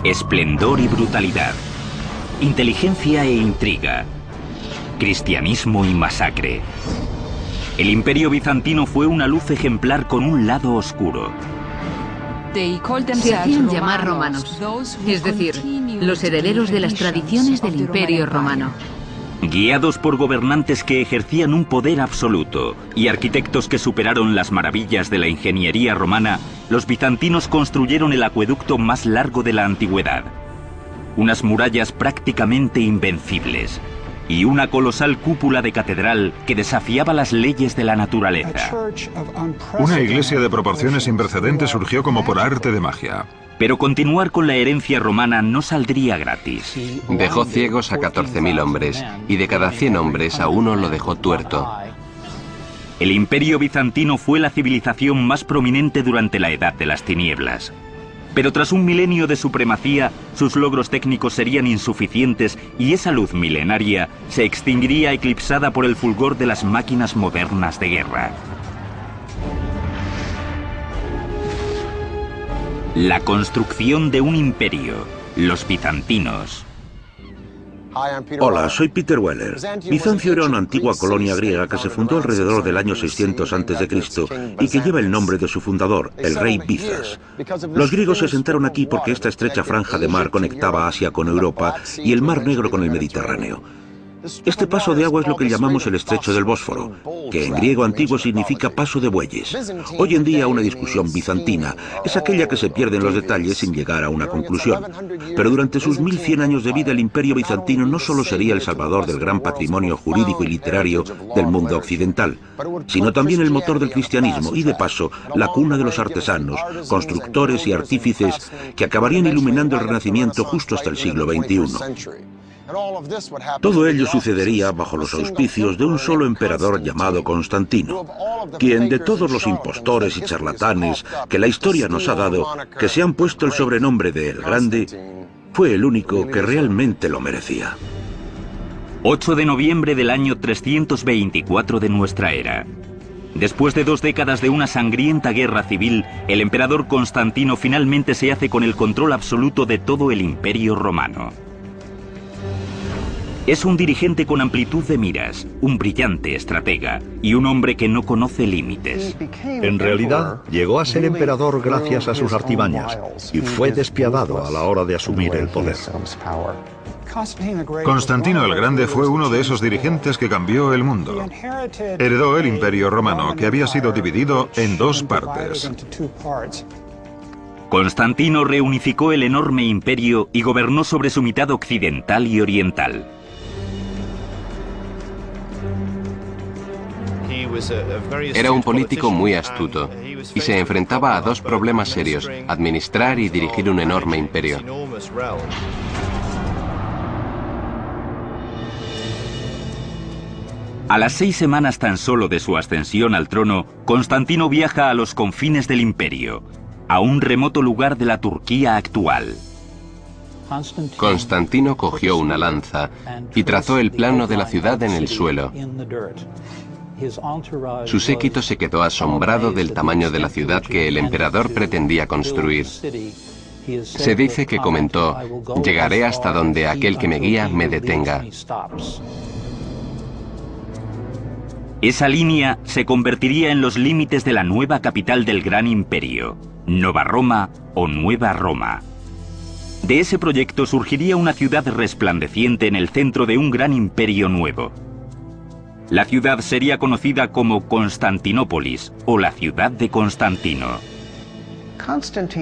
Esplendor y brutalidad. Inteligencia e intriga. Cristianismo y masacre. El Imperio Bizantino fue una luz ejemplar con un lado oscuro. Se hacían llamar romanos, es decir, los herederos de las tradiciones del Imperio Romano. Guiados por gobernantes que ejercían un poder absoluto y arquitectos que superaron las maravillas de la ingeniería romana, los bizantinos construyeron el acueducto más largo de la antigüedad. Unas murallas prácticamente invencibles y una colosal cúpula de catedral que desafiaba las leyes de la naturaleza. Una iglesia de proporciones sin precedentes surgió como por arte de magia. Pero continuar con la herencia romana no saldría gratis. Dejó ciegos a 14.000 hombres, y de cada 100 hombres a uno lo dejó tuerto. El Imperio Bizantino fue la civilización más prominente durante la Edad de las Tinieblas. Pero tras un milenio de supremacía, sus logros técnicos serían insuficientes y esa luz milenaria se extinguiría eclipsada por el fulgor de las máquinas modernas de guerra. La construcción de un imperio, los bizantinos. Hola, soy Peter Weller. Bizancio era una antigua colonia griega que se fundó alrededor del año 600 a.C. y que lleva el nombre de su fundador, el rey Bizas. Los griegos se asentaron aquí porque esta estrecha franja de mar conectaba Asia con Europa y el Mar Negro con el Mediterráneo. Este paso de agua es lo que llamamos el Estrecho del Bósforo, que en griego antiguo significa paso de bueyes. Hoy en día una discusión bizantina es aquella que se pierde en los detalles sin llegar a una conclusión. Pero durante sus 1100 años de vida el Imperio Bizantino no solo sería el salvador del gran patrimonio jurídico y literario del mundo occidental, sino también el motor del cristianismo y de paso la cuna de los artesanos, constructores y artífices que acabarían iluminando el Renacimiento justo hasta el siglo XXI. Todo ello sucedería bajo los auspicios de un solo emperador llamado Constantino, quien de todos los impostores y charlatanes que la historia nos ha dado, que se han puesto el sobrenombre de El Grande, fue el único que realmente lo merecía. 8 de noviembre del año 324 de nuestra era. Después de 2 décadas de una sangrienta guerra civil, el emperador Constantino finalmente se hace con el control absoluto de todo el Imperio Romano. Es un dirigente con amplitud de miras, un brillante estratega y un hombre que no conoce límites. En realidad, llegó a ser emperador gracias a sus artimañas y fue despiadado a la hora de asumir el poder. Constantino el Grande fue uno de esos dirigentes que cambió el mundo. Heredó el Imperio Romano, que había sido dividido en 2 partes. Constantino reunificó el enorme imperio y gobernó sobre su mitad occidental y oriental. Era un político muy astuto y se enfrentaba a 2 problemas serios: administrar y dirigir un enorme imperio. A las 6 semanas tan solo de su ascensión al trono, Constantino viaja a los confines del imperio, a un remoto lugar de la Turquía actual. Constantino cogió una lanza y trazó el plano de la ciudad en el suelo. Su séquito se quedó asombrado del tamaño de la ciudad que el emperador pretendía construir. Se dice que comentó: «Llegaré hasta donde aquel que me guía me detenga». Esa línea se convertiría en los límites de la nueva capital del gran imperio, Nova Roma o Nueva Roma. De ese proyecto surgiría una ciudad resplandeciente en el centro de un gran imperio nuevo. La ciudad sería conocida como Constantinópolis o la ciudad de Constantino.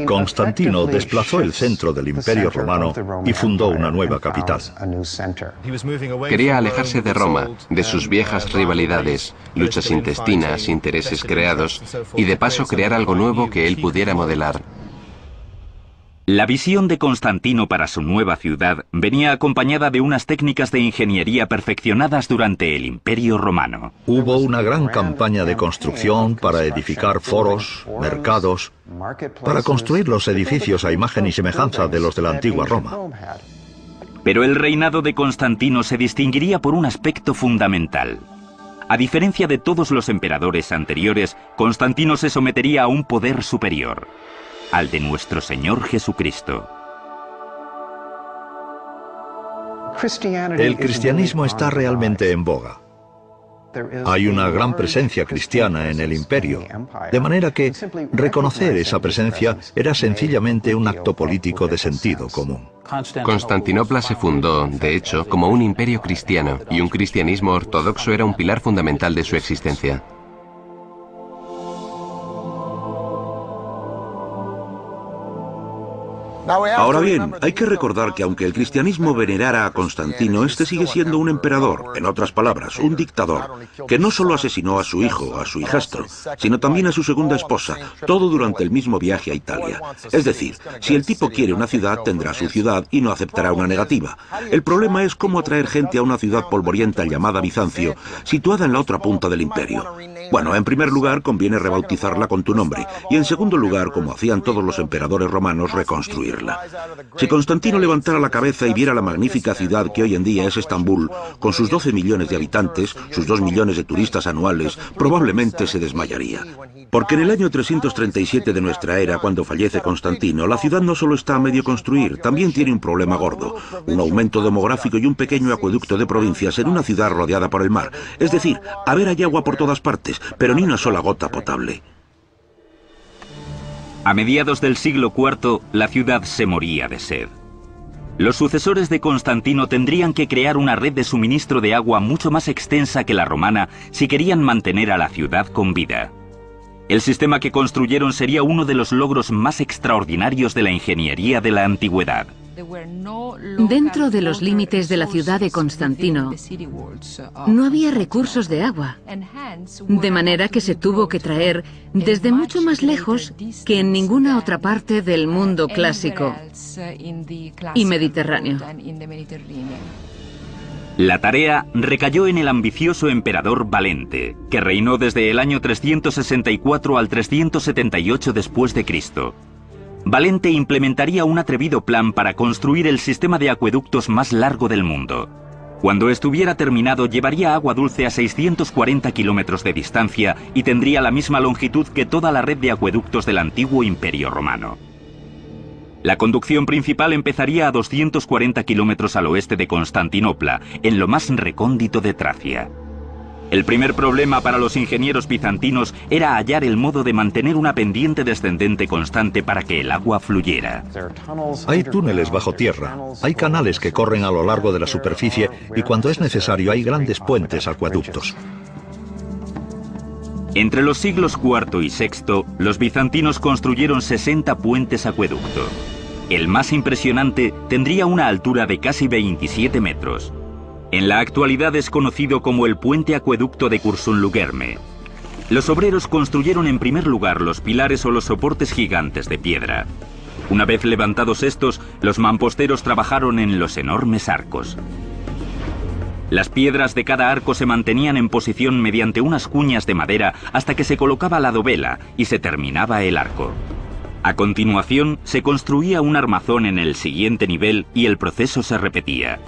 Constantino desplazó el centro del Imperio Romano y fundó una nueva capital. Quería alejarse de Roma, de sus viejas rivalidades, luchas intestinas, intereses creados, y de paso crear algo nuevo que él pudiera modelar. La visión de Constantino para su nueva ciudad venía acompañada de unas técnicas de ingeniería perfeccionadas durante el Imperio Romano. Hubo una gran campaña de construcción para edificar foros, mercados, para construir los edificios a imagen y semejanza de los de la antigua Roma. Pero el reinado de Constantino se distinguiría por un aspecto fundamental. A diferencia de todos los emperadores anteriores, Constantino se sometería a un poder superior, al de nuestro Señor Jesucristo. El cristianismo está realmente en boga. Hay una gran presencia cristiana en el imperio, de manera que reconocer esa presencia era sencillamente un acto político de sentido común. Constantinopla se fundó, de hecho, como un imperio cristiano, y un cristianismo ortodoxo era un pilar fundamental de su existencia. Ahora bien, hay que recordar que aunque el cristianismo venerara a Constantino, este sigue siendo un emperador, en otras palabras, un dictador, que no solo asesinó a su hijo, a su hijastro, sino también a su segunda esposa, todo durante el mismo viaje a Italia. Es decir, si el tipo quiere una ciudad, tendrá su ciudad y no aceptará una negativa. El problema es cómo atraer gente a una ciudad polvorienta llamada Bizancio, situada en la otra punta del imperio. Bueno, en primer lugar, conviene rebautizarla con tu nombre, y en segundo lugar, como hacían todos los emperadores romanos, reconstruirla. Si Constantino levantara la cabeza y viera la magnífica ciudad que hoy en día es Estambul, con sus 12 millones de habitantes, sus 2 millones de turistas anuales, probablemente se desmayaría. Porque en el año 337 de nuestra era, cuando fallece Constantino, la ciudad no solo está a medio construir, también tiene un problema gordo, un aumento demográfico y un pequeño acueducto de provincias en una ciudad rodeada por el mar. Es decir, a ver, hay agua por todas partes, pero ni una sola gota potable. A mediados del siglo IV, la ciudad se moría de sed. Los sucesores de Constantino tendrían que crear una red de suministro de agua mucho más extensa que la romana si querían mantener a la ciudad con vida. El sistema que construyeron sería uno de los logros más extraordinarios de la ingeniería de la antigüedad. Dentro de los límites de la ciudad de Constantino, no había recursos de agua, de manera que se tuvo que traer desde mucho más lejos que en ninguna otra parte del mundo clásico y mediterráneo. La tarea recayó en el ambicioso emperador Valente, que reinó desde el año 364 al 378 después de Cristo. Valente implementaría un atrevido plan para construir el sistema de acueductos más largo del mundo. Cuando estuviera terminado, llevaría agua dulce a 640 kilómetros de distancia y tendría la misma longitud que toda la red de acueductos del antiguo Imperio Romano. La conducción principal empezaría a 240 kilómetros al oeste de Constantinopla, en lo más recóndito de Tracia. El primer problema para los ingenieros bizantinos era hallar el modo de mantener una pendiente descendente constante para que el agua fluyera. Hay túneles bajo tierra, hay canales que corren a lo largo de la superficie y cuando es necesario hay grandes puentes acueductos. Entre los siglos IV y VI, los bizantinos construyeron 60 puentes acueducto. El más impresionante tendría una altura de casi 27 metros. En la actualidad es conocido como el puente acueducto de Cursun-Luguerme. Los obreros construyeron en primer lugar los pilares o los soportes gigantes de piedra. Una vez levantados estos, los mamposteros trabajaron en los enormes arcos. Las piedras de cada arco se mantenían en posición mediante unas cuñas de madera hasta que se colocaba la dovela y se terminaba el arco. A continuación, se construía un armazón en el siguiente nivel y el proceso se repetía.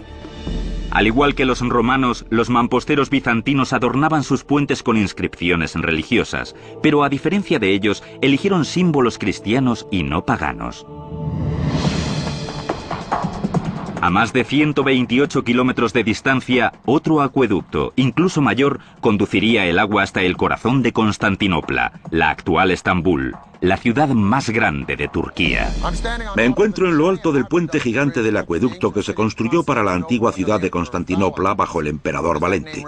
Al igual que los romanos, los mamposteros bizantinos adornaban sus puentes con inscripciones religiosas, pero a diferencia de ellos, eligieron símbolos cristianos y no paganos. A más de 128 kilómetros de distancia, otro acueducto, incluso mayor, conduciría el agua hasta el corazón de Constantinopla, la actual Estambul, la ciudad más grande de Turquía. Me encuentro en lo alto del puente gigante del acueducto que se construyó para la antigua ciudad de Constantinopla bajo el emperador Valente,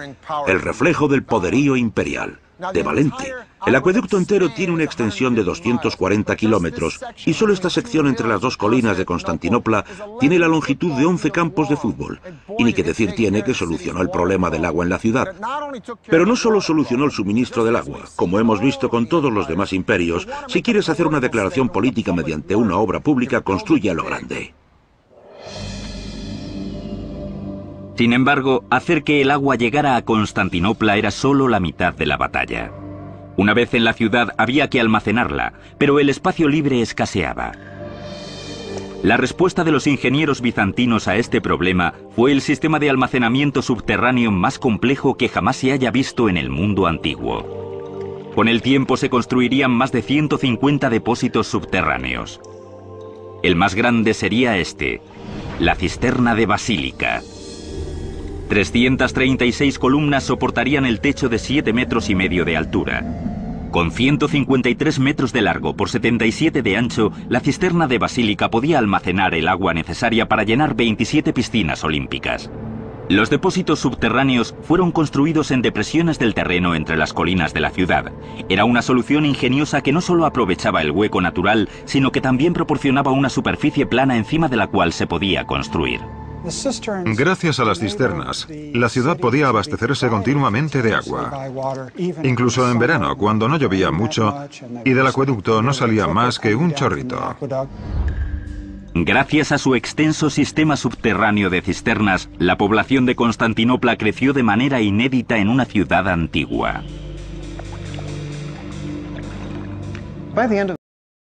el reflejo del poderío imperial de Valente. El acueducto entero tiene una extensión de 240 kilómetros y solo esta sección entre las dos colinas de Constantinopla tiene la longitud de 11 campos de fútbol. Y ni que decir tiene que solucionó el problema del agua en la ciudad. Pero no solo solucionó el suministro del agua, como hemos visto con todos los demás imperios, si quieres hacer una declaración política mediante una obra pública, construye a lo grande. Sin embargo, hacer que el agua llegara a Constantinopla era solo la mitad de la batalla. Una vez en la ciudad había que almacenarla, pero el espacio libre escaseaba. La respuesta de los ingenieros bizantinos a este problema fue el sistema de almacenamiento subterráneo más complejo que jamás se haya visto en el mundo antiguo. Con el tiempo se construirían más de 150 depósitos subterráneos. El más grande sería este, la cisterna de Basílica. 336 columnas soportarían el techo de 7,5 metros de altura. Con 153 metros de largo por 77 de ancho, la cisterna de Basílica podía almacenar el agua necesaria para llenar 27 piscinas olímpicas. Los depósitos subterráneos fueron construidos en depresiones del terreno entre las colinas de la ciudad. Era una solución ingeniosa que no solo aprovechaba el hueco natural, sino que también proporcionaba una superficie plana encima de la cual se podía construir. Gracias a las cisternas, la ciudad podía abastecerse continuamente de agua, incluso en verano, cuando no llovía mucho y del acueducto no salía más que un chorrito. Gracias a su extenso sistema subterráneo de cisternas, la población de Constantinopla creció de manera inédita en una ciudad antigua.